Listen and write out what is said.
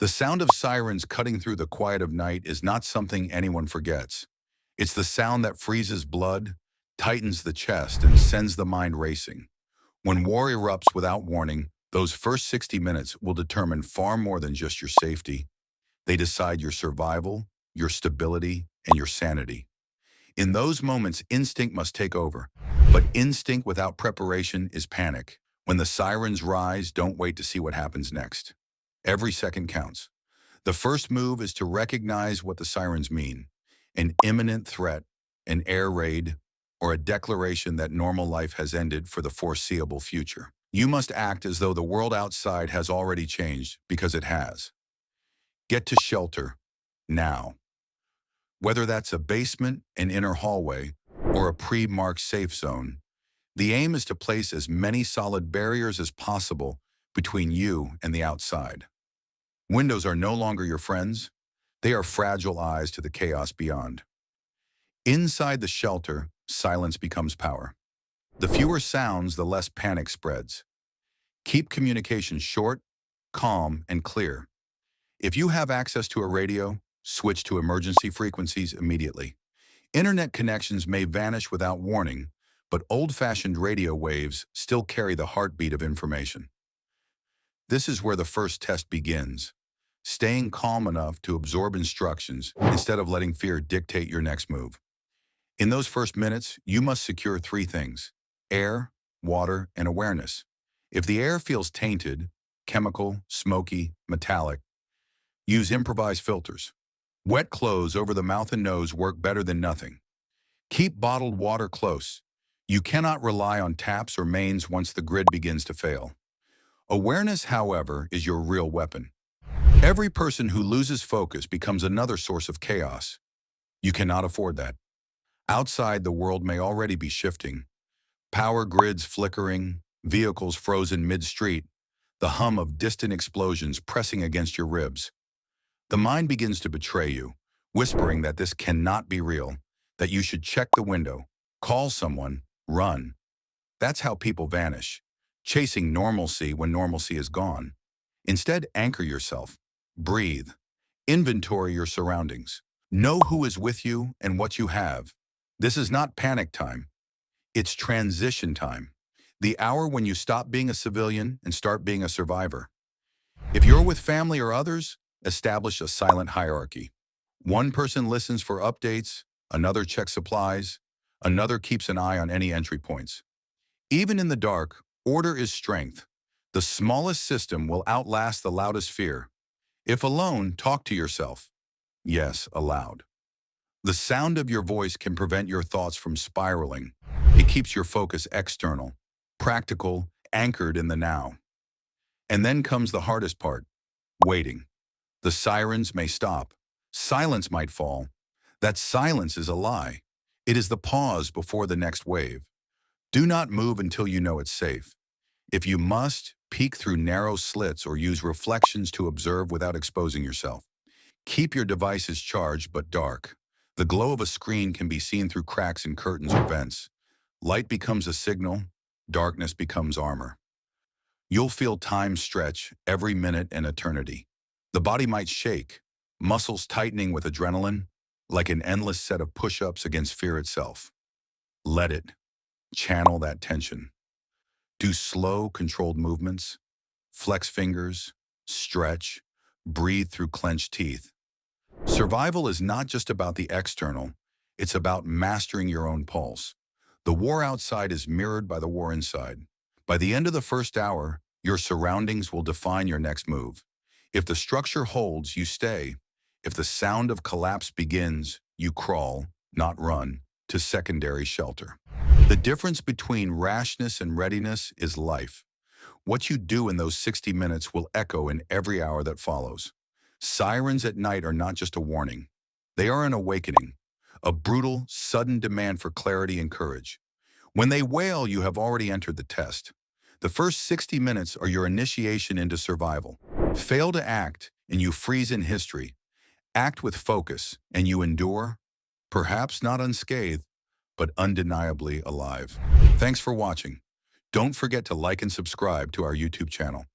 The sound of sirens cutting through the quiet of night is not something anyone forgets. It's the sound that freezes blood, tightens the chest, and sends the mind racing. When war erupts without warning, those first 60 minutes will determine far more than just your safety. They decide your survival, your stability, and your sanity. In those moments, instinct must take over. But instinct without preparation is panic. When the sirens rise, don't wait to see what happens next. Every second counts. The first move is to recognize what the sirens mean: an imminent threat, an air raid, or a declaration that normal life has ended for the foreseeable future. You must act as though the world outside has already changed, because it has. Get to shelter, now. Whether that's a basement, an inner hallway, or a pre-marked safe zone, the aim is to place as many solid barriers as possible between you and the outside. Windows are no longer your friends. They are fragile eyes to the chaos beyond. Inside the shelter, silence becomes power. The fewer sounds, the less panic spreads. Keep communication short, calm, and clear. If you have access to a radio, switch to emergency frequencies immediately. Internet connections may vanish without warning, but old-fashioned radio waves still carry the heartbeat of information. This is where the first test begins: staying calm enough to absorb instructions instead of letting fear dictate your next move. In those first minutes, you must secure three things: air, water, and awareness. If the air feels tainted, chemical, smoky, metallic, use improvised filters. Wet clothes over the mouth and nose work better than nothing. Keep bottled water close. You cannot rely on taps or mains once the grid begins to fail. Awareness, however, is your real weapon. Every person who loses focus becomes another source of chaos. You cannot afford that. Outside, the world may already be shifting. Power grids flickering, vehicles frozen mid-street, the hum of distant explosions pressing against your ribs. The mind begins to betray you, whispering that this cannot be real, that you should check the window, call someone, run. That's how people vanish, chasing normalcy when normalcy is gone. Instead, anchor yourself, breathe, inventory your surroundings. Know who is with you and what you have. This is not panic time. It's transition time. The hour when you stop being a civilian and start being a survivor. If you're with family or others, establish a silent hierarchy. One person listens for updates, another checks supplies, another keeps an eye on any entry points. Even in the dark, order is strength. The smallest system will outlast the loudest fear. If alone, talk to yourself. Yes, aloud. The sound of your voice can prevent your thoughts from spiraling. It keeps your focus external, practical, anchored in the now. And then comes the hardest part: waiting. The sirens may stop. Silence might fall. That silence is a lie. It is the pause before the next wave. Do not move until you know it's safe. If you must, peek through narrow slits or use reflections to observe without exposing yourself. Keep your devices charged but dark. The glow of a screen can be seen through cracks in curtains or vents. Light becomes a signal, darkness becomes armor. You'll feel time stretch, every minute an eternity. The body might shake, muscles tightening with adrenaline, like an endless set of push-ups against fear itself. Let it. Channel that tension. Do slow, controlled movements. Flex fingers, stretch, breathe through clenched teeth. Survival is not just about the external, it's about mastering your own pulse. The war outside is mirrored by the war inside. By the end of the first hour, your surroundings will define your next move. If the structure holds, you stay. If the sound of collapse begins, you crawl, not run, to secondary shelter. The difference between rashness and readiness is life. What you do in those 60 minutes will echo in every hour that follows. Sirens at night are not just a warning. They are an awakening, a brutal, sudden demand for clarity and courage. When they wail, you have already entered the test. The first 60 minutes are your initiation into survival. Fail to act, and you freeze in history. Act with focus, and you endure, perhaps not unscathed, but undeniably alive. Thanks for watching. Don't forget to like and subscribe to our YouTube channel.